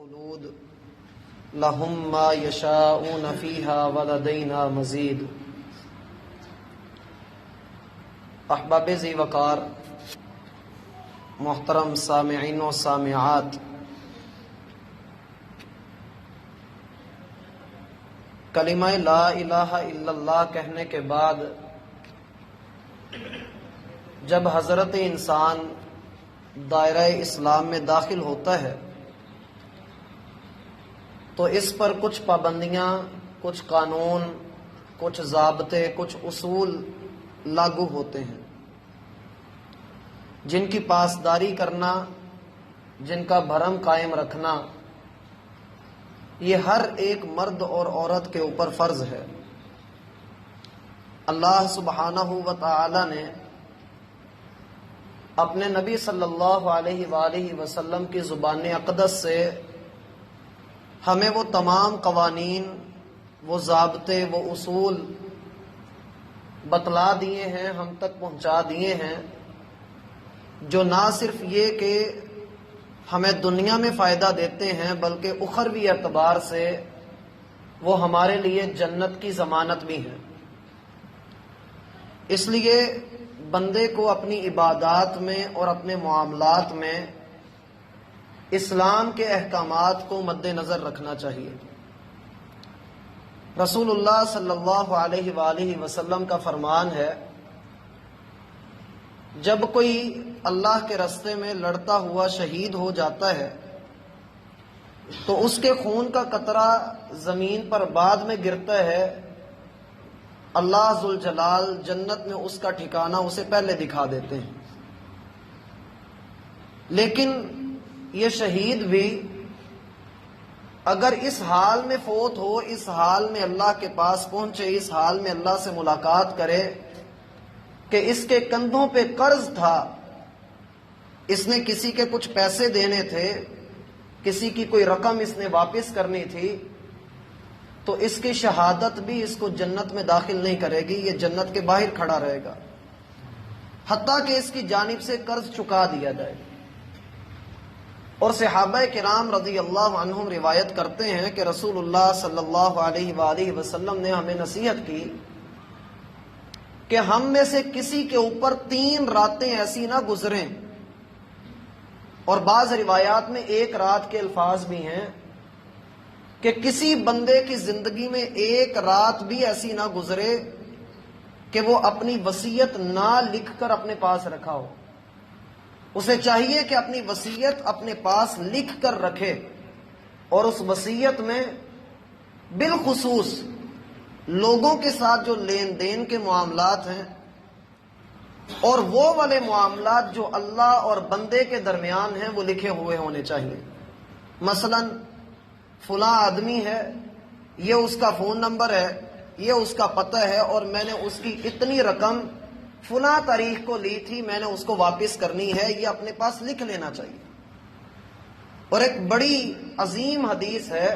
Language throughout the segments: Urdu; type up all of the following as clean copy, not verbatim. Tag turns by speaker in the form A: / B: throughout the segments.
A: خلود لهم ما یشاءون فیہا ولدینا مزید۔ احباب ذی وقار، محترم سامعین و سامعات، کلمہ لا الہ الا اللہ کہنے کے بعد جب حضرت انسان دائرہ اسلام میں داخل ہوتا ہے تو اس پر کچھ پابندیاں، کچھ قانون، کچھ ضابطے، کچھ اصول لاگو ہوتے ہیں جن کی پاسداری کرنا، جن کا بھرم قائم رکھنا، یہ ہر ایک مرد اور عورت کے اوپر فرض ہے۔ اللہ سبحانہ و تعالی نے اپنے نبی صلی اللہ علیہ وآلہ وسلم کی زبان اقدس سے ہمیں وہ تمام قوانین، وہ ضابطے، وہ اصول بتلا دیے ہیں، ہم تک پہنچا دیے ہیں، جو نہ صرف یہ کہ ہمیں دنیا میں فائدہ دیتے ہیں بلکہ اخروی اعتبار سے وہ ہمارے لیے جنت کی ضمانت بھی ہے۔ اس لیے بندے کو اپنی عبادات میں اور اپنے معاملات میں اسلام کے احکامات کو مد نظر رکھنا چاہیے۔ رسول اللہ صلی اللہ علیہ وآلہ وسلم کا فرمان ہے، جب کوئی اللہ کے راستے میں لڑتا ہوا شہید ہو جاتا ہے تو اس کے خون کا قطرہ زمین پر بعد میں گرتا ہے، اللہ ذوالجلال جنت میں اس کا ٹھکانہ اسے پہلے دکھا دیتے ہیں۔ لیکن یہ شہید بھی اگر اس حال میں فوت ہو، اس حال میں اللہ کے پاس پہنچے، اس حال میں اللہ سے ملاقات کرے کہ اس کے کندھوں پہ قرض تھا، اس نے کسی کے کچھ پیسے دینے تھے، کسی کی کوئی رقم اس نے واپس کرنی تھی، تو اس کی شہادت بھی اس کو جنت میں داخل نہیں کرے گی، یہ جنت کے باہر کھڑا رہے گا حتیٰ کہ اس کی جانب سے قرض چکا دیا جائے۔ اور صحابہ کرام رضی اللہ عنہم روایت کرتے ہیں کہ رسول اللہ صلی اللہ علیہ وآلہ وسلم نے ہمیں نصیحت کی کہ ہم میں سے کسی کے اوپر 3 راتیں ایسی نہ گزریں، اور بعض روایات میں 1 رات کے الفاظ بھی ہیں کہ کسی بندے کی زندگی میں 1 رات بھی ایسی نہ گزرے کہ وہ اپنی وصیت نہ لکھ کر اپنے پاس رکھا ہو۔ اسے چاہیے کہ اپنی وصیت اپنے پاس لکھ کر رکھے، اور اس وصیت میں بالخصوص لوگوں کے ساتھ جو لین دین کے معاملات ہیں اور وہ والے معاملات جو اللہ اور بندے کے درمیان ہیں وہ لکھے ہوئے ہونے چاہیے۔ مثلا فلاں آدمی ہے، یہ اس کا فون نمبر ہے، یہ اس کا پتہ ہے، اور میں نے اس کی اتنی رقم فلاں تاریخ کو لی تھی، میں نے اس کو واپس کرنی ہے، یہ اپنے پاس لکھ لینا چاہیے۔ اور ایک بڑی عظیم حدیث ہے،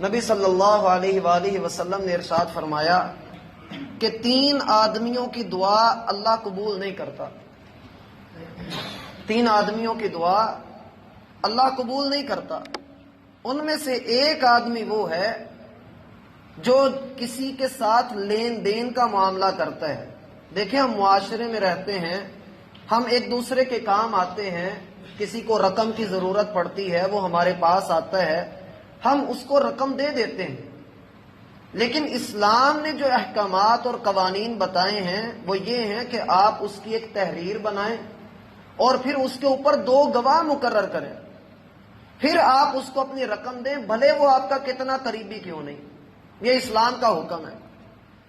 A: نبی صلی اللہ علیہ وآلہ وسلم نے ارشاد فرمایا کہ 3 آدمیوں کی دعا اللہ قبول نہیں کرتا۔ 3 آدمیوں کی دعا اللہ قبول نہیں کرتا۔ ان میں سے ایک آدمی وہ ہے جو کسی کے ساتھ لین دین کا معاملہ کرتا ہے۔ دیکھیں، ہم معاشرے میں رہتے ہیں، ہم ایک دوسرے کے کام آتے ہیں، کسی کو رقم کی ضرورت پڑتی ہے، وہ ہمارے پاس آتا ہے، ہم اس کو رقم دے دیتے ہیں۔ لیکن اسلام نے جو احکامات اور قوانین بتائے ہیں وہ یہ ہیں کہ آپ اس کی ایک تحریر بنائیں اور پھر اس کے اوپر 2 گواہ مقرر کریں، پھر آپ اس کو اپنی رقم دیں، بھلے وہ آپ کا کتنا قریبی کیوں نہیں۔ یہ اسلام کا حکم ہے۔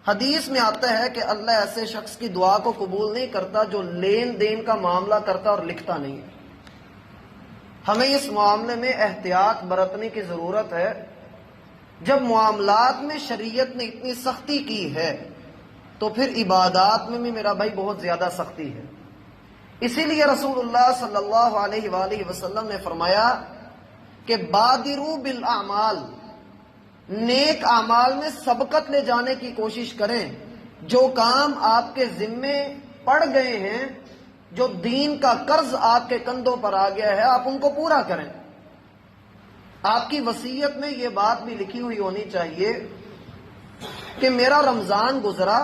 A: حدیث میں آتا ہے کہ اللہ ایسے شخص کی دعا کو قبول نہیں کرتا جو لین دین کا معاملہ کرتا اور لکھتا نہیں ہے۔ ہمیں اس معاملے میں احتیاط برتنے کی ضرورت ہے۔ جب معاملات میں شریعت نے اتنی سختی کی ہے تو پھر عبادات میں بھی میرا بھائی بہت زیادہ سختی ہے۔ اسی لیے رسول اللہ صلی اللہ علیہ وآلہ وسلم نے فرمایا کہ بادروا بالاعمال، نیک اعمال میں سبقت لے جانے کی کوشش کریں۔ جو کام آپ کے ذمے پڑ گئے ہیں، جو دین کا قرض آپ کے کندھوں پر آ گیا ہے، آپ ان کو پورا کریں۔ آپ کی وصیت میں یہ بات بھی لکھی ہوئی ہونی چاہیے کہ میرا رمضان گزرا،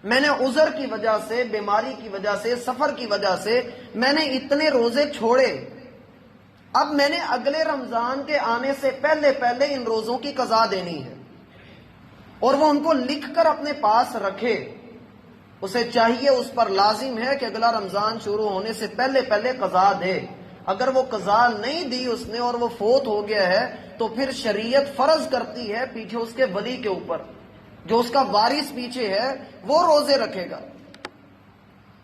A: میں نے عذر کی وجہ سے، بیماری کی وجہ سے، سفر کی وجہ سے میں نے اتنے روزے چھوڑے، اب میں نے اگلے رمضان کے آنے سے پہلے پہلے ان روزوں کی قضا دینی ہے، اور وہ ان کو لکھ کر اپنے پاس رکھے۔ اسے چاہیے، اس پر لازم ہے کہ اگلا رمضان شروع ہونے سے پہلے پہلے قضا دے۔ اگر وہ قضا نہیں دی اس نے اور وہ فوت ہو گیا ہے تو پھر شریعت فرض کرتی ہے پیچھے اس کے ولی کے اوپر، جو اس کا وارث پیچھے ہے وہ روزے رکھے گا۔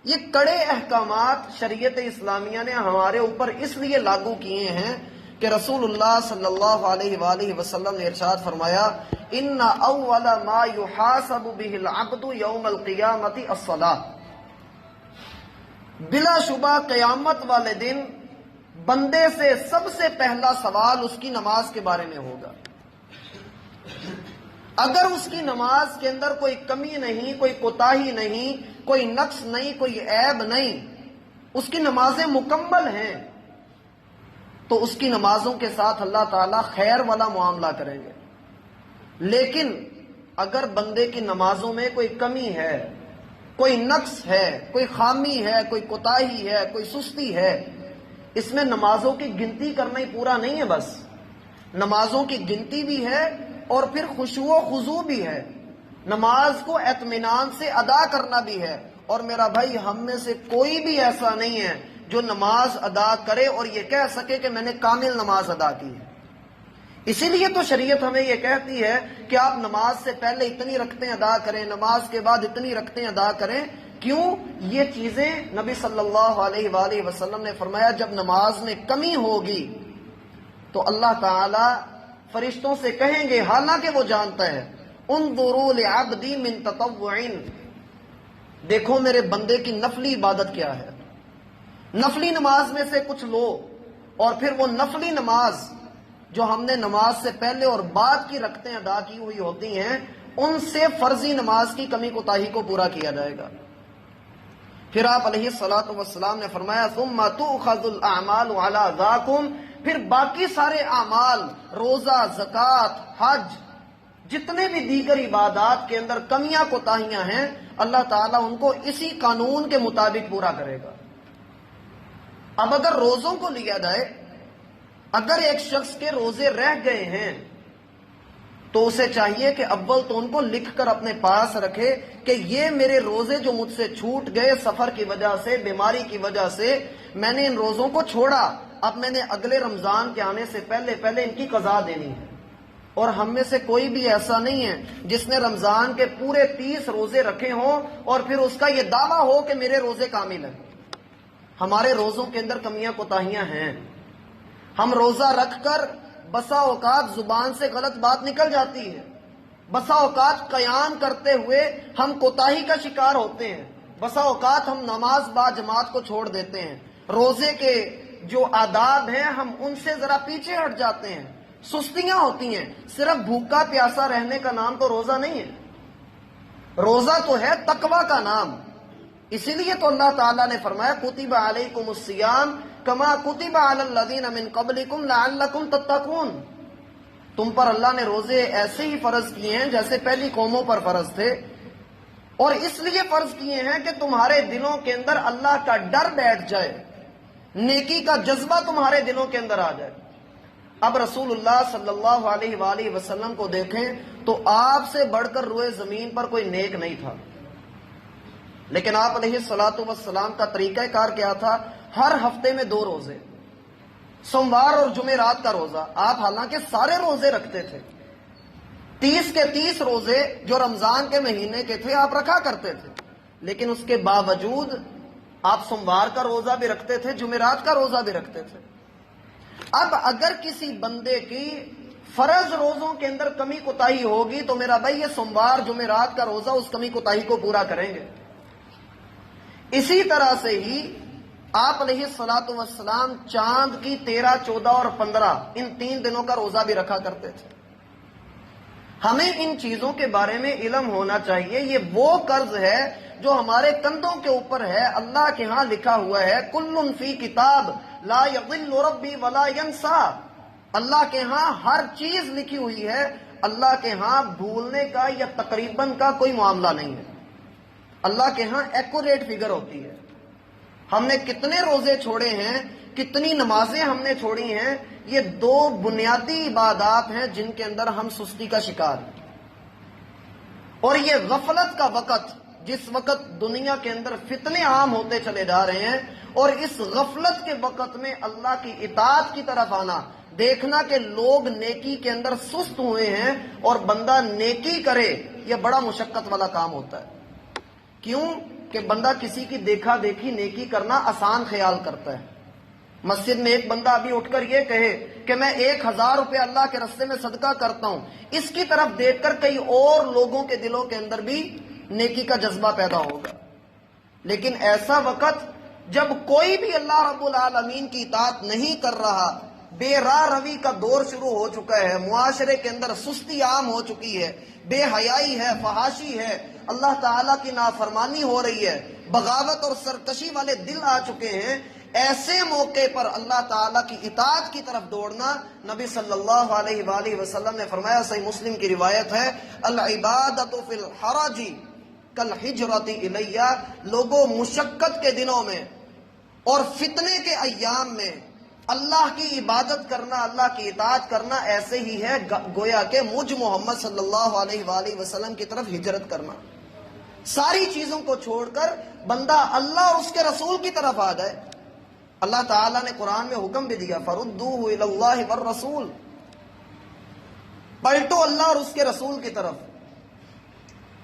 A: یہ کڑے احکامات شریعت اسلامیہ نے ہمارے اوپر اس لیے لاگو کیے ہیں کہ رسول اللہ صلی اللہ علیہ وآلہ وسلم نے ارشاد فرمایا، ان اول ما یحاسب به العبد یوم القیامت الصلاۃ، بلا شبہ قیامت والے دن بندے سے سب سے پہلا سوال اس کی نماز کے بارے میں ہوگا۔ اگر اس کی نماز کے اندر کوئی کمی نہیں، کوئی کوتاہی نہیں، کوئی نقص نہیں، کوئی عیب نہیں، اس کی نمازیں مکمل ہیں، تو اس کی نمازوں کے ساتھ اللہ تعالیٰ خیر والا معاملہ کریں گے۔ لیکن اگر بندے کی نمازوں میں کوئی کمی ہے، کوئی نقص ہے، کوئی خامی ہے، کوئی کوتاہی ہے، کوئی سستی ہے، اس میں نمازوں کی گنتی کرنا ہی پورا نہیں ہے، بس نمازوں کی گنتی بھی ہے اور پھر خشوع و خضوع بھی ہے، نماز کو اطمینان سے ادا کرنا بھی ہے۔ اور میرا بھائی، ہم میں سے کوئی بھی ایسا نہیں ہے جو نماز ادا کرے اور یہ کہہ سکے کہ میں نے کامل نماز ادا کی ہے۔ اسی لیے تو شریعت ہمیں یہ کہتی ہے کہ آپ نماز سے پہلے اتنی رکعتیں ادا کریں، نماز کے بعد اتنی رکعتیں ادا کریں۔ کیوں؟ یہ چیزیں نبی صلی اللہ علیہ وآلہ وسلم نے فرمایا جب نماز میں کمی ہوگی تو اللہ تعالی فرشتوں سے کہیں گے، حالانکہ وہ جانتا ہے، انظروا لعبدی من تطوع، دیکھو میرے بندے کی نفلی عبادت کیا ہے، نفلی نماز میں سے کچھ لو، اور پھر وہ نفلی نماز جو ہم نے نماز سے پہلے اور بعد کی رکعتیں ادا کی ہوئی ہوتی ہیں، ان سے فرضی نماز کی کمی کوتاہی کو پورا کیا جائے گا۔ پھر آپ علیہ الصلوۃ والسلام نے فرمایا، ثم تؤخذ الاعمال علی ذاکم، پھر باقی سارے اعمال، روزہ، زکوٰۃ، حج، جتنے بھی دیگر عبادات کے اندر کمیاں کوتاہیاں ہیں، اللہ تعالیٰ ان کو اسی قانون کے مطابق پورا کرے گا۔ اب اگر روزوں کو لیا جائے، اگر ایک شخص کے روزے رہ گئے ہیں تو اسے چاہیے کہ اول تو ان کو لکھ کر اپنے پاس رکھے کہ یہ میرے روزے جو مجھ سے چھوٹ گئے سفر کی وجہ سے، بیماری کی وجہ سے، میں نے ان روزوں کو چھوڑا، اب میں نے اگلے رمضان کے آنے سے پہلے پہلے ان کی قضا دینی ہے۔ اور ہم میں سے کوئی بھی ایسا نہیں ہے جس نے رمضان کے پورے 30 روزے رکھے ہوں اور پھر اس کا یہ دعویٰ ہو کہ میرے روزے کامل ہیں۔ ہمارے روزوں کے اندر کمیاں کوتاہیاں ہیں۔ ہم روزہ رکھ کر بسا اوقات زبان سے غلط بات نکل جاتی ہے، بسا اوقات قیام کرتے ہوئے ہم کوتاہی کا شکار ہوتے ہیں، بسا اوقات ہم نماز با جماعت کو چھوڑ دیتے ہیں، روزے کے جو آداب ہیں ہم ان سے ذرا پیچھے ہٹ جاتے ہیں، سستیاں ہوتی ہیں۔ صرف بھوکا پیاسا رہنے کا نام تو روزہ نہیں ہے، روزہ تو ہے تقوی کا نام۔ اسی لیے تو اللہ تعالیٰ نے فرمایا، کتب علیکم الصیام کما کتب علی الذین من قبلکم لعلکم تتقون، تم پر اللہ نے روزے ایسے ہی فرض کیے ہیں جیسے پہلی قوموں پر فرض تھے، اور اس لیے فرض کیے ہیں کہ تمہارے دلوں کے اندر اللہ کا ڈر بیٹھ جائے، نیکی کا جذبہ تمہارے دلوں کے اندر آ جائے۔ اب رسول اللہ صلی اللہ علیہ وآلہ وسلم کو دیکھیں تو آپ سے بڑھ کر روئے زمین پر کوئی نیک نہیں تھا، لیکن آپ علیہ الصلوۃ والسلام کا طریقہ کار کیا تھا؟ ہر ہفتے میں 2 روزے، سوموار اور جمعرات کا روزہ۔ آپ حالانکہ سارے روزے رکھتے تھے، 30 کے 30 روزے جو رمضان کے مہینے کے تھے آپ رکھا کرتے تھے، لیکن اس کے باوجود آپ سوموار کا روزہ بھی رکھتے تھے، جمعرات کا روزہ بھی رکھتے تھے۔ اب اگر کسی بندے کی فرض روزوں کے اندر کمی کوتاہی ہوگی تو میرا بھائی یہ سوموار جمعرات کا روزہ اس کمی کوتاہی کو پورا کریں گے۔ اسی طرح سے ہی آپ علیہ الصلوۃ والسلام چاند کی 13، 14 اور 15 ان 3 دنوں کا روزہ بھی رکھا کرتے تھے۔ ہمیں ان چیزوں کے بارے میں علم ہونا چاہیے۔ یہ وہ قرض ہے جو ہمارے کندھوں کے اوپر ہے، اللہ کے ہاں لکھا ہوا ہے، کل فی کتاب لا یضل ربی ولا ینسا، اللہ کے ہاں ہر چیز لکھی ہوئی ہے، اللہ کے ہاں بھولنے کا یا تقریباً کا کوئی معاملہ نہیں ہے، اللہ کے ہاں ایکوریٹ فگر ہوتی ہے۔ ہم نے کتنے روزے چھوڑے ہیں، کتنی نمازیں ہم نے چھوڑی ہیں، یہ دو بنیادی عبادات ہیں جن کے اندر ہم سستی کا شکار ہیں۔ اور یہ غفلت کا وقت، جس وقت دنیا کے اندر فتنے عام ہوتے چلے جا رہے ہیں، اور اس غفلت کے وقت میں اللہ کی اطاعت کی طرف آنا، دیکھنا کہ لوگ نیکی کے اندر سست ہوئے ہیں اور بندہ نیکی کرے، یہ بڑا مشقت والا کام ہوتا ہے۔ کیوں کہ بندہ کسی کی دیکھا دیکھی نیکی کرنا آسان خیال کرتا ہے۔ مسجد میں ایک بندہ ابھی اٹھ کر یہ کہے کہ میں 1000 روپے اللہ کے راستے میں صدقہ کرتا ہوں، اس کی طرف دیکھ کر کئی اور لوگوں کے دلوں کے اندر بھی نیکی کا جذبہ پیدا ہوگا۔ لیکن ایسا وقت جب کوئی بھی اللہ رب العالمین کی اطاعت نہیں کر رہا، بے راہ روی کا دور شروع ہو چکا ہے، معاشرے کے اندر سستی عام ہو چکی ہے، بے حیائی ہے، فحاشی ہے، اللہ تعالیٰ کی نافرمانی ہو رہی ہے، بغاوت اور سرکشی والے دل آ چکے ہیں، ایسے موقع پر اللہ تعالیٰ کی اطاعت کی طرف دوڑنا، نبی صلی اللہ علیہ وآلہ وسلم نے فرمایا، صحیح مسلم کی روایت ہے، العبادۃ فی الحرج کالحجرۃ الیہ، لوگوں مشقت کے دنوں میں اور فتنے کے ایام میں اللہ کی عبادت کرنا، اللہ کی اطاعت کرنا ایسے ہی ہے گویا کہ مجھ محمد صلی اللہ علیہ وآلہ وسلم کی طرف ہجرت کرنا۔ ساری چیزوں کو چھوڑ کر بندہ اللہ اور اس کے رسول کی طرف آ جائے۔ اللہ تعالیٰ نے قرآن میں حکم بھی دیا، فَرُدُّوهُ إِلَى اللَّهِ وَالرَّسُولِ، پلٹو اللہ اور اس کے رسول کی طرف۔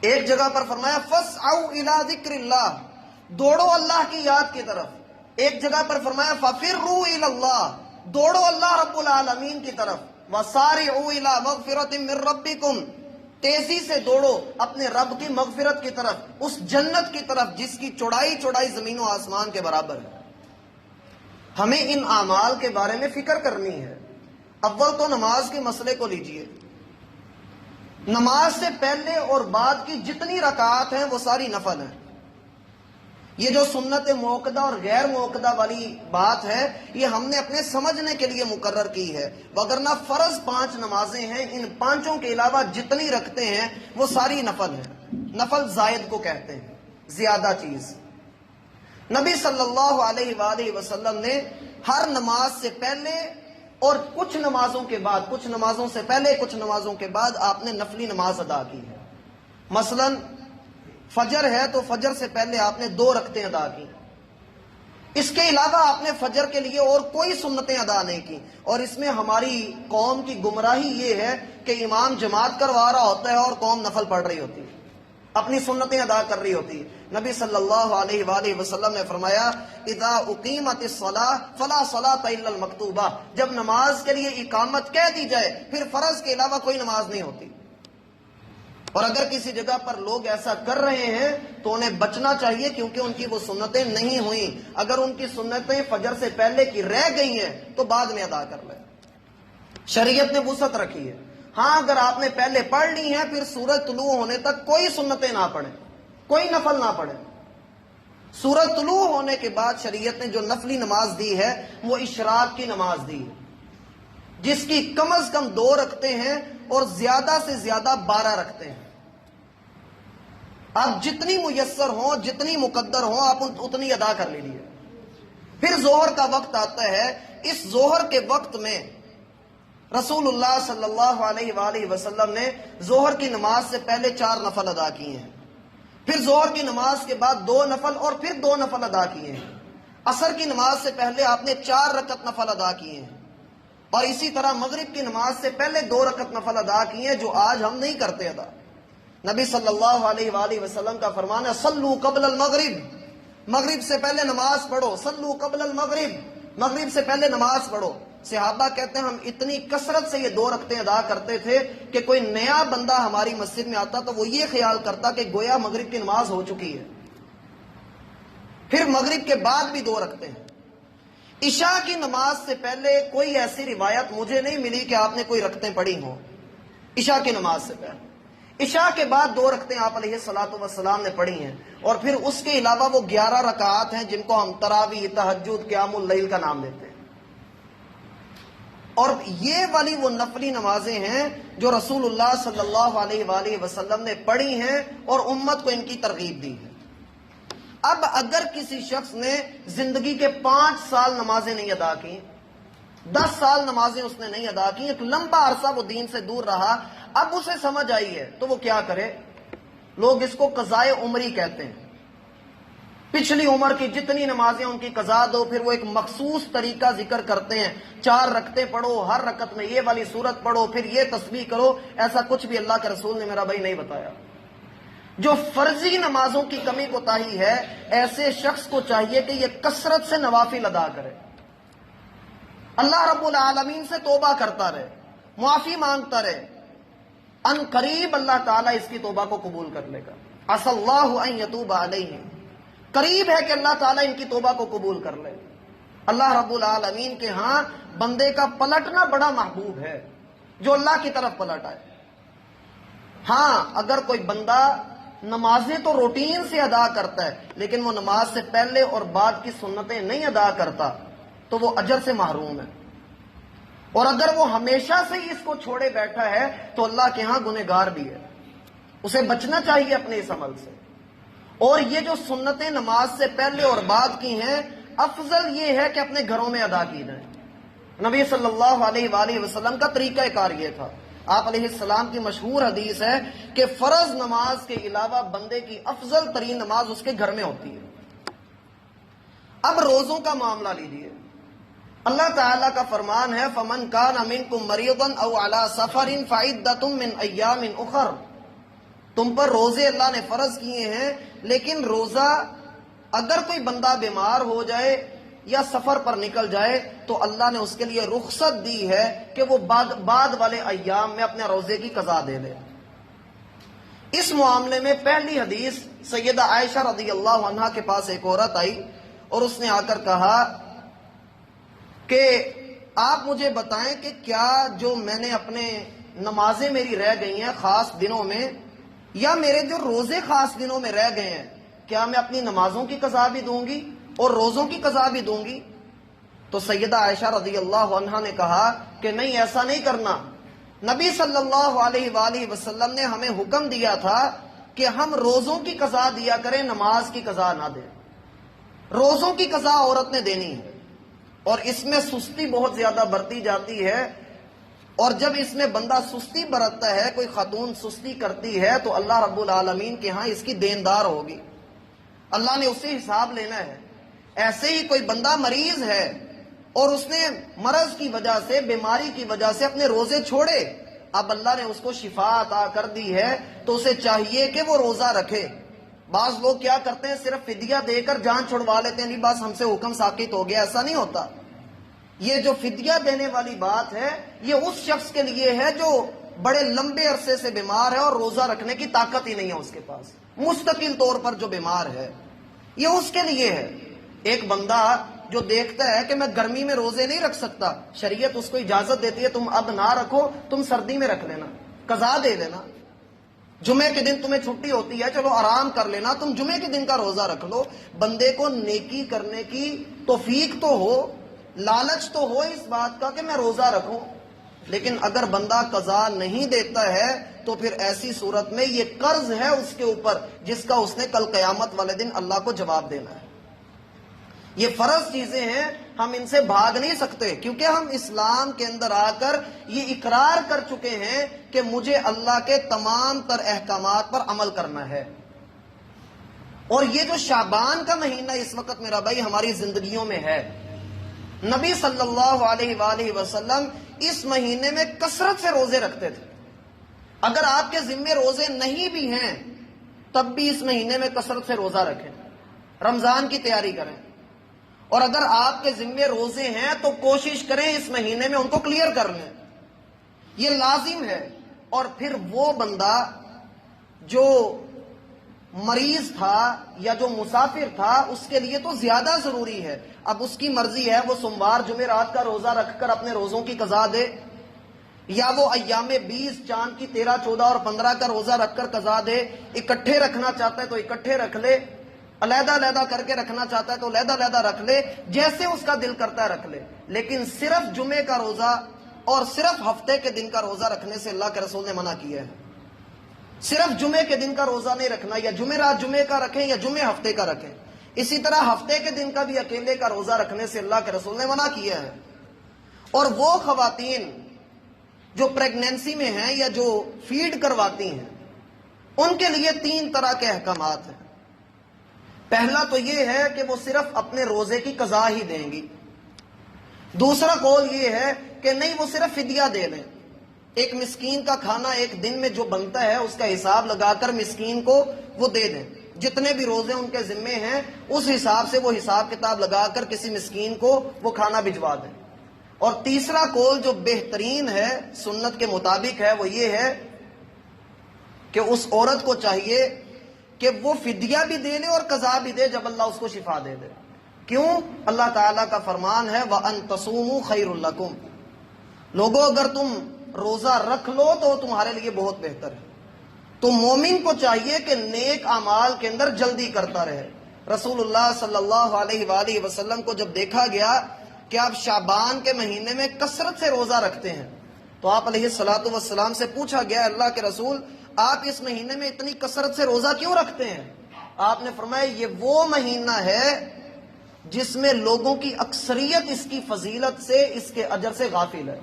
A: ایک جگہ پر فرمایا فَاسْعَوْا إِلَى ذِكْرِ اللَّهِ، دوڑو اللہ کی یاد کی طرف۔ ایک جگہ پر فرمایا فَفِرُّوا إِلَى اللَّهِ، دوڑو اللہ رب العالمین کی طرف۔ وَسَارِعُوا إِلَى مَغْفِرَةٍ مِّن رَبِّكُمْ، تیزی سے دوڑو اپنے رب کی مغفرت کی طرف، اس جنت کی طرف جس کی چوڑائی زمین و آسمان کے برابر ہے۔ ہمیں ان اعمال کے بارے میں فکر کرنی ہے۔ اول تو نماز کے مسئلے کو لیجئے، نماز سے پہلے اور بعد کی جتنی رکعات ہیں وہ ساری نفل ہیں۔ یہ جو سنت موقدہ اور غیر موقدہ والی بات ہے، یہ ہم نے اپنے سمجھنے کے لیے مقرر کی ہے، وگرنہ فرض 5 نمازیں ہیں، ان 5 کے علاوہ جتنی رکھتے ہیں وہ ساری نفل ہیں۔ نفل زائد کو کہتے ہیں، زیادہ چیز۔ نبی صلی اللہ علیہ وآلہ وسلم نے ہر نماز سے پہلے اور کچھ نمازوں کے بعد، کچھ نمازوں سے پہلے کچھ نمازوں کے بعد آپ نے نفلی نماز ادا کی ہے۔ مثلا فجر ہے تو فجر سے پہلے آپ نے 2 رکعتیں ادا کی، اس کے علاوہ آپ نے فجر کے لیے اور کوئی سنتیں ادا نہیں کی۔ اور اس میں ہماری قوم کی گمراہی یہ ہے کہ امام جماعت کروا رہا ہوتا ہے اور قوم نفل پڑھ رہی ہوتی ہے، اپنی سنتیں ادا کر رہی ہوتی ہے۔ نبی صلی اللہ علیہ وآلہ وسلم نے فرمایا اذا اقیمت الصلاۃ فلا صلاۃ الا المکتوبہ، جب نماز کے لیے اقامت کہہ دی جائے پھر فرض کے علاوہ کوئی نماز نہیں ہوتی۔ اور اگر کسی جگہ پر لوگ ایسا کر رہے ہیں تو انہیں بچنا چاہیے، کیونکہ ان کی وہ سنتیں نہیں ہوئیں۔ اگر ان کی سنتیں فجر سے پہلے کی رہ گئی ہیں تو بعد میں ادا کر لیں، شریعت نے وسعت رکھی ہے۔ ہاں اگر آپ نے پہلے پڑھ لی ہیں پھر سورج طلوع ہونے تک کوئی سنتیں نہ پڑھیں، کوئی نفل نہ پڑھیں۔ سورج طلوع ہونے کے بعد شریعت نے جو نفلی نماز دی ہے وہ اشراق کی نماز دی ہے، جس کی کم از کم 2 رکھتے ہیں اور زیادہ سے زیادہ 12 رکھتے ہیں۔ آپ جتنی میسر ہوں، جتنی مقدر ہوں، آپ اتنی ادا کر لیجیے۔ پھر ظہر کا وقت آتا ہے، اس ظہر کے وقت میں رسول اللہ صلی اللہ علیہ وآلہ وسلم نے ظہر کی نماز سے پہلے 4 نفل ادا کیے ہیں، پھر ظہر کی نماز کے بعد 2 نفل اور پھر 2 نفل ادا کیے ہیں۔ عصر کی نماز سے پہلے آپ نے 4 رکعت نفل ادا کیے ہیں، اور اسی طرح مغرب کی نماز سے پہلے 2 رکعت نفل ادا کیے ہیں، جو آج ہم نہیں کرتے ادا۔ نبی صلی اللہ علیہ وآلہ وسلم کا فرمان ہے صلو قبل المغرب، مغرب سے پہلے نماز پڑھو، صلو قبل المغرب، مغرب سے پہلے نماز پڑھو۔ صحابہ کہتے ہیں ہم اتنی کثرت سے یہ 2 رکعتیں ادا کرتے تھے کہ کوئی نیا بندہ ہماری مسجد میں آتا تو وہ یہ خیال کرتا کہ گویا مغرب کی نماز ہو چکی ہے۔ پھر مغرب کے بعد بھی 2 رکعتیں ہیں۔ عشاء کی نماز سے پہلے کوئی ایسی روایت مجھے نہیں ملی کہ آپ نے کوئی رکعتیں پڑھی ہوں عشاء کی نماز سے پہلے۔ عشاء کے بعد 2 رکعتیں آپ علیہ الصلوۃ والسلام نے پڑھی ہیں، اور پھر اس کے علاوہ وہ 11 رکعات ہیں جن کو ہم تراویح، تہجد، قیام اللیل کا نام دیتے ہیں۔ اور یہ والی وہ نفلی نمازیں ہیں جو رسول اللہ صلی اللہ علیہ وآلہ وسلم نے پڑھی ہیں اور امت کو ان کی ترغیب دی ہے۔ اب اگر کسی شخص نے زندگی کے 5 سال نمازیں نہیں ادا کی، 10 سال نمازیں اس نے نہیں ادا کی، ایک لمبا عرصہ وہ دین سے دور رہا، اب اسے سمجھ آئی ہے تو وہ کیا کرے؟ لوگ اس کو قضائے عمری کہتے ہیں۔ پچھلی عمر کی جتنی نمازیں ان کی قضا دو، پھر وہ ایک مخصوص طریقہ ذکر کرتے ہیں، 4 رکعتیں پڑھو، ہر رکعت میں یہ والی سورت پڑھو، پھر یہ تسبیح کرو۔ ایسا کچھ بھی اللہ کے رسول نے میرا بھائی نہیں بتایا۔ جو فرضی نمازوں کی کمی کوتاہی ہے، ایسے شخص کو چاہیے کہ یہ کثرت سے نوافل ادا کرے، اللہ رب العالمین سے توبہ کرتا رہے، معافی مانگتا رہے، ان قریب اللہ تعالیٰ اس کی توبہ کو قبول کر لے گا۔ عسى اللہ ان یتوب علیہم، قریب ہے کہ اللہ تعالیٰ ان کی توبہ کو قبول کر لے۔ اللہ رب العالمین کے ہاں بندے کا پلٹنا بڑا محبوب ہے، جو اللہ کی طرف پلٹ آئے۔ ہاں اگر کوئی بندہ نمازیں تو روٹین سے ادا کرتا ہے، لیکن وہ نماز سے پہلے اور بعد کی سنتیں نہیں ادا کرتا تو وہ اجر سے محروم ہے، اور اگر وہ ہمیشہ سے ہی اس کو چھوڑے بیٹھا ہے تو اللہ کے ہاں گنہگار بھی ہے، اسے بچنا چاہیے اپنے اس عمل سے۔ اور یہ جو سنتیں نماز سے پہلے اور بعد کی ہیں، افضل یہ ہے کہ اپنے گھروں میں ادا کی جائیں۔ نبی صلی اللہ علیہ وآلہ وسلم کا طریقہ کار یہ تھا۔ آپ علیہ السلام کی مشہور حدیث ہے کہ فرض نماز کے علاوہ بندے کی افضل ترین نماز اس کے گھر میں ہوتی ہے۔ اب روزوں کا معاملہ لیجیے، اللہ تعالیٰ کا فرمان ہے فَمَنْ كَانَ مِنْكُمْ مَرِيضًا أَوْ عَلَى سَفَرٍ فَعِدَّةٌ مِّنْ أَيَّامٍ أُخَرَ، تم پر روزے اللہ نے فرض کیے ہیں، لیکن روزہ اگر کوئی بندہ بیمار ہو جائے یا سفر پر نکل جائے تو اللہ نے اس کے لیے رخصت دی ہے کہ وہ بعد والے ایام میں اپنے روزے کی قضا دے لے۔ اس معاملے میں پہلی حدیث سیدہ عائشہ رضی اللہ عنہا کے پاس ایک عورت آئی اور اس نے آ کر کہا کہ آپ مجھے بتائیں کہ کیا جو میں نے اپنے نمازیں میری رہ گئی ہیں خاص دنوں میں، یا میرے جو روزے خاص دنوں میں رہ گئے ہیں، کیا میں اپنی نمازوں کی قضا بھی دوں گی اور روزوں کی قضا بھی دوں گی؟ تو سیدہ عائشہ رضی اللہ عنہا نے کہا کہ نہیں، ایسا نہیں کرنا۔ نبی صلی اللہ علیہ وآلہ وسلم نے ہمیں حکم دیا تھا کہ ہم روزوں کی قضا دیا کریں، نماز کی قضا نہ دیں۔ روزوں کی قضا عورت نے دینی ہے، اور اس میں سستی بہت زیادہ برتی جاتی ہے، اور جب اس میں بندہ سستی برتتا ہے، کوئی خاتون سستی کرتی ہے تو اللہ رب العالمین کے ہاں اس کی دیندار ہوگی، اللہ نے اسے حساب لینا ہے۔ ایسے ہی کوئی بندہ مریض ہے اور اس نے مرض کی وجہ سے، بیماری کی وجہ سے اپنے روزے چھوڑے، اب اللہ نے اس کو شفا عطا کر دی ہے تو اسے چاہیے کہ وہ روزہ رکھے۔ بعض لوگ کیا کرتے ہیں، صرف فدیہ دے کر جان چھڑوا لیتے ہیں، نہیں بس ہم سے حکم ساقط ہو گیا، ایسا نہیں ہوتا۔ یہ جو فدیہ دینے والی بات ہے، یہ اس شخص کے لیے ہے جو بڑے لمبے عرصے سے بیمار ہے اور روزہ رکھنے کی طاقت ہی نہیں ہے اس کے پاس، مستقل طور پر جو بیمار ہے، یہ اس کے لیے ہے۔ ایک بندہ جو دیکھتا ہے کہ میں گرمی میں روزے نہیں رکھ سکتا، شریعت اس کو اجازت دیتی ہے تم اب نہ رکھو، تم سردی میں رکھ لینا، قضا دے لینا۔ جمعے کے دن تمہیں چھٹی ہوتی ہے، چلو آرام کر لینا، تم جمعے کے دن کا روزہ رکھ لو۔ بندے کو نیکی کرنے کی توفیق تو ہو، لالچ تو ہو اس بات کا کہ میں روزہ رکھوں، لیکن اگر بندہ قضا نہیں دیتا ہے تو پھر ایسی صورت میں یہ قرض ہے اس کے اوپر، جس کا اس نے کل قیامت والے دن اللہ کو جواب دینا ہے۔ یہ فرض چیزیں ہیں، ہم ان سے بھاگ نہیں سکتے، کیونکہ ہم اسلام کے اندر آ کر یہ اقرار کر چکے ہیں کہ مجھے اللہ کے تمام تر احکامات پر عمل کرنا ہے۔ اور یہ جو شعبان کا مہینہ اس وقت میرا بھائی ہماری زندگیوں میں ہے، نبی صلی اللہ علیہ وآلہ وسلم اس مہینے میں کثرت سے روزے رکھتے تھے۔ اگر آپ کے ذمے روزے نہیں بھی ہیں تب بھی اس مہینے میں کثرت سے روزہ رکھیں، رمضان کی تیاری کریں، اور اگر آپ کے ذمے روزے ہیں تو کوشش کریں اس مہینے میں ان کو کلیئر کر لیں، یہ لازم ہے۔ اور پھر وہ بندہ جو مریض تھا یا جو مسافر تھا، اس کے لیے تو زیادہ ضروری ہے۔ اب اس کی مرضی ہے وہ سوموار جمعرات کا روزہ رکھ کر اپنے روزوں کی قضا دے، یا وہ ایام 20 چاند کی 13 14 اور 15 کا روزہ رکھ کر قضا دے۔ اکٹھے رکھنا چاہتا ہے تو اکٹھے رکھ لے، علیحدہ علیحدہ کر کے رکھنا چاہتا ہے تو علیحدہ علیحدہ رکھ لے، جیسے اس کا دل کرتا ہے رکھ لے، لیکن صرف جمعے کا روزہ اور صرف ہفتے کے دن کا روزہ رکھنے سے اللہ کے رسول نے منع کیا ہے۔ صرف جمعے کے دن کا روزہ نہیں رکھنا، یا جمعرات جمعے کا رکھیں یا جمعے ہفتے کا رکھیں۔ اسی طرح ہفتے کے دن کا بھی اکیلے کا روزہ رکھنے سے اللہ کے رسول نے منع کیا ہے۔ اور وہ خواتین جو پریگنینسی میں ہیں یا جو فیڈ کرواتی ہیں، ان کے لیے 3 طرح کے احکامات ہیں۔ پہلا تو یہ ہے کہ وہ صرف اپنے روزے کی قضا ہی دیں گی۔ دوسرا قول یہ ہے کہ نہیں، وہ صرف فدیہ دے دیں۔ ایک مسکین کا کھانا ایک دن میں جو بنتا ہے اس کا حساب لگا کر مسکین کو وہ دے دیں، جتنے بھی روزے ان کے ذمے ہیں اس حساب سے وہ حساب کتاب لگا کر کسی مسکین کو وہ کھانا بھجوا دیں۔ اور تیسرا قول جو بہترین ہے، سنت کے مطابق ہے، وہ یہ ہے کہ اس عورت کو چاہیے کہ وہ فدیہ بھی دے لے اور قضا بھی دے جب اللہ اس کو شفا دے دے۔ کیوں؟ اللہ تعالیٰ کا فرمان ہے وَأَن تَصُومُوا خَيْرٌ لَكُمْ، لوگو اگر تم روزہ رکھ لو تو تمہارے لیے بہت بہتر ہے۔ تو مومن کو چاہیے کہ نیک اعمال کے اندر جلدی کرتا رہے۔ رسول اللہ صلی اللہ علیہ وآلہ وسلم کو جب دیکھا گیا کہ آپ شعبان کے مہینے میں کثرت سے روزہ رکھتے ہیں تو آپ علیہ الصلوۃ والسلام سے پوچھا گیا اللہ کے رسول آپ اس مہینے میں اتنی کثرت سے روزہ کیوں رکھتے ہیں؟ آپ نے فرمایا یہ وہ مہینہ ہے جس میں لوگوں کی اکثریت اس کی فضیلت سے، اس کے اجر سے غافل ہے۔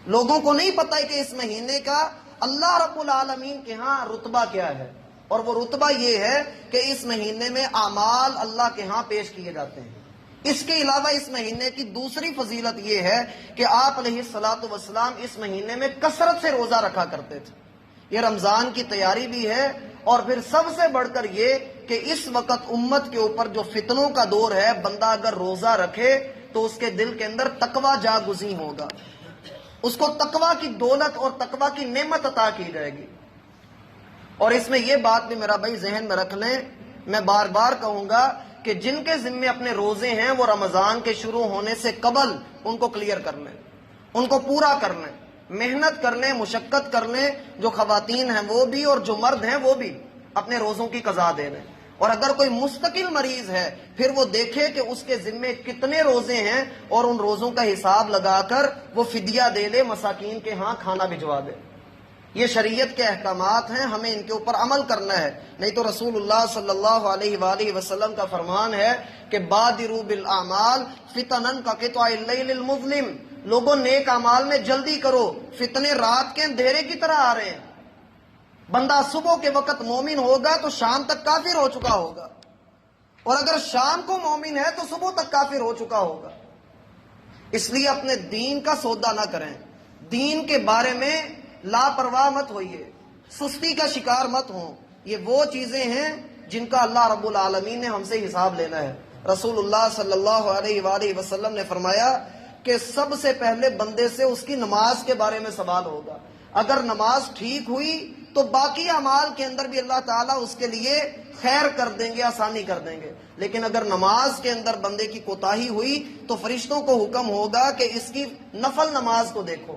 A: لوگوں کو نہیں پتہ ہے کہ اس مہینے کا اللہ رب العالمین کے ہاں رتبہ کیا ہے، اور وہ رتبہ یہ ہے کہ اس مہینے میں اعمال اللہ کے ہاں پیش کیے جاتے ہیں۔ اس کے علاوہ اس مہینے کی دوسری فضیلت یہ ہے کہ آپ علیہ الصلوۃ والسلام اس مہینے میں کثرت سے روزہ رکھا کرتے تھے۔ یہ رمضان کی تیاری بھی ہے، اور پھر سب سے بڑھ کر یہ کہ اس وقت امت کے اوپر جو فتنوں کا دور ہے، بندہ اگر روزہ رکھے تو اس کے دل کے اندر تقوی جاگزیں ہوگا، اس کو تقوی کی دولت اور تقوی کی نعمت عطا کی جائے گی۔ اور اس میں یہ بات بھی میرا بھائی ذہن میں رکھ لیں، میں بار بار کہوں گا کہ جن کے ذمے اپنے روزے ہیں وہ رمضان کے شروع ہونے سے قبل ان کو کلیئر کر لیں، ان کو پورا کر لیں، محنت کر لیں، مشقت کر لیں۔ جو خواتین ہیں وہ بھی اور جو مرد ہیں وہ بھی اپنے روزوں کی قضا دے لیں۔ اور اگر کوئی مستقل مریض ہے پھر وہ دیکھے کہ اس کے ذمے کتنے روزے ہیں اور ان روزوں کا حساب لگا کر وہ فدیہ دے لے، مساکین کے ہاں کھانا بھجوا دے۔ یہ شریعت کے احکامات ہیں، ہمیں ان کے اوپر عمل کرنا ہے، نہیں تو رسول اللہ صلی اللہ علیہ وآلہ وسلم کا فرمان ہے کہ بادروا بالاعمال فتنا کقطع اللیل المظلم، لوگوں نیک اعمال میں جلدی کرو، فتنے رات کے اندھیرے کی طرح آ رہے ہیں۔ بندہ صبح کے وقت مومن ہوگا تو شام تک کافر ہو چکا ہوگا، اور اگر شام کو مومن ہے تو صبح تک کافر ہو چکا ہوگا۔ اس لیے اپنے دین کا سودا نہ کریں، دین کے بارے میں لاپرواہ مت ہوئیے، سستی کا شکار مت ہوں۔ یہ وہ چیزیں ہیں جن کا اللہ رب العالمین نے ہم سے حساب لینا ہے۔ رسول اللہ صلی اللہ علیہ وآلہ وسلم نے فرمایا کہ سب سے پہلے بندے سے اس کی نماز کے بارے میں سوال ہوگا۔ اگر نماز ٹھیک ہوئی تو باقی اعمال کے اندر بھی اللہ تعالیٰ اس کے لیے خیر کر دیں گے، آسانی کر دیں گے۔ لیکن اگر نماز کے اندر بندے کی کوتاہی ہوئی تو فرشتوں کو حکم ہوگا کہ اس کی نفل نماز کو دیکھو،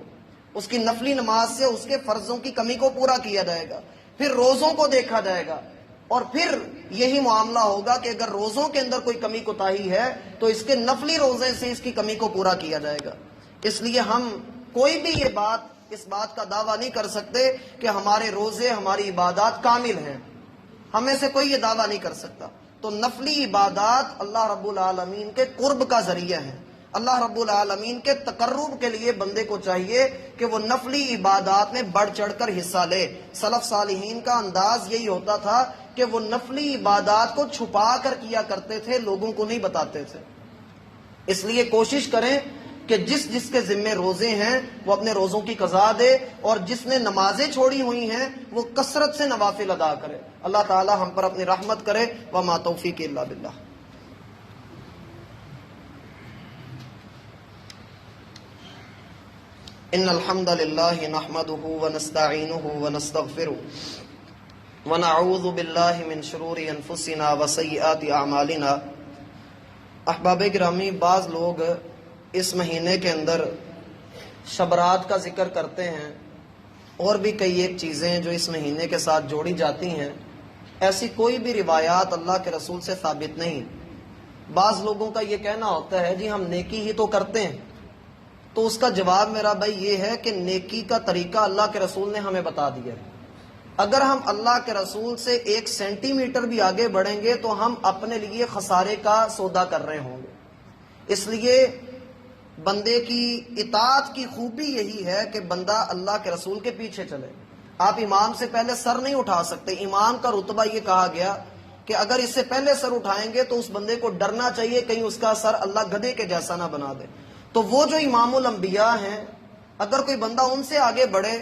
A: اس کی نفلی نماز سے اس کے فرضوں کی کمی کو پورا کیا جائے گا، پھر روزوں کو دیکھا جائے گا، اور پھر یہی معاملہ ہوگا کہ اگر روزوں کے اندر کوئی کمی کوتاہی ہے تو اس کے نفلی روزے سے اس کی کمی کو پورا کیا جائے گا۔ اس لیے ہم کوئی بھی اس بات کا دعویٰ نہیں کر سکتے کہ ہمارے روزے، ہماری عبادات کامل ہیں، ہمیں سے کوئی یہ دعویٰ نہیں کر سکتا۔ تو نفلی عبادات اللہ رب العالمین کے قرب کا ذریعہ ہے، اللہ رب العالمین کے تقرب کے لیے بندے کو چاہیے کہ وہ نفلی عبادات میں بڑھ چڑھ کر حصہ لے۔ سلف صالحین کا انداز یہی ہوتا تھا کہ وہ نفلی عبادات کو چھپا کر کیا کرتے تھے، لوگوں کو نہیں بتاتے تھے۔ اس لیے کوشش کریں کہ جس کے ذمے روزے ہیں وہ اپنے روزوں کی قضا دے، اور جس نے نمازیں چھوڑی ہوئی ہیں وہ کثرت سے نوافل ادا کرے۔ اللہ تعالی ہم پر اپنی رحمت کرے، وما توفیق الا باللہ۔ ان الحمد للہ نحمده ونستعینه ونستغفره ونعوذ باللہ من شرور انفسنا وسیئات اعمالنا۔ احباب گرامی، بعض لوگ اس مہینے کے اندر شبرات کا ذکر کرتے ہیں، اور بھی کئی ایک چیزیں جو اس مہینے کے ساتھ جوڑی جاتی ہیں۔ ایسی کوئی بھی روایات اللہ کے رسول سے ثابت نہیں۔ بعض لوگوں کا یہ کہنا ہوتا ہے جی ہم نیکی ہی تو کرتے ہیں، تو اس کا جواب میرا بھائی یہ ہے کہ نیکی کا طریقہ اللہ کے رسول نے ہمیں بتا دیا ہے۔ اگر ہم اللہ کے رسول سے 1 سینٹی میٹر بھی آگے بڑھیں گے تو ہم اپنے لیے خسارے کا سودا کر رہے ہوں گے۔ اس لیے بندے کی اطاعت کی خوبی یہی ہے کہ بندہ اللہ کے رسول کے پیچھے چلے۔ آپ امام سے پہلے سر نہیں اٹھا سکتے۔ امام کا رتبہ یہ کہا گیا کہ اگر اس سے پہلے سر اٹھائیں گے تو اس بندے کو ڈرنا چاہیے کہیں اس کا سر اللہ گدھے کے جیسا نہ بنا دے۔ تو وہ جو امام الانبیاء ہیں، اگر کوئی بندہ ان سے آگے بڑھے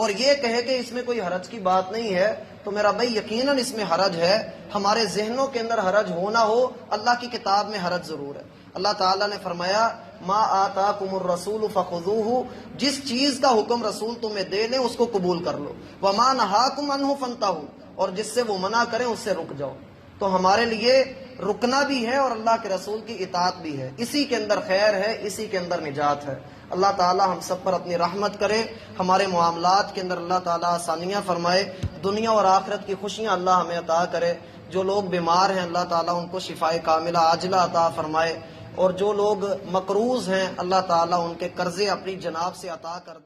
A: اور یہ کہے کہ اس میں کوئی حرج کی بات نہیں ہے تو میرا بھائی یقیناً اس میں حرج ہے۔ ہمارے ذہنوں کے اندر حرج ہو نہ ہو، اللہ کی کتاب میں حرج ضرور ہے۔ اللہ تعالیٰ نے فرمایا ما آتاکم الرسول فخذوہ، جس چیز کا حکم رسول تمہیں دے لیں اس کو قبول کر لو، وما نہاکم عنہ فانتہوا، اور جس سے وہ منع کریں اس سے رک جاؤ۔ تو ہمارے لیے رکنا بھی ہے اور اللہ کے رسول کی اطاعت بھی ہے، اسی کے اندر خیر ہے، اسی کے اندر نجات ہے۔ اللہ تعالی ہم سب پر اپنی رحمت کرے، ہمارے معاملات کے اندر اللہ تعالی آسانیاں فرمائے، دنیا اور آخرت کی خوشیاں اللہ ہمیں عطا کرے۔ جو لوگ بیمار ہیں اللہ تعالیٰ ان کو شفائے کاملہ عاجلہ عطا فرمائے، اور جو لوگ مقروض ہیں اللہ تعالیٰ ان کے قرضے اپنی جناب سے عطا کر دے۔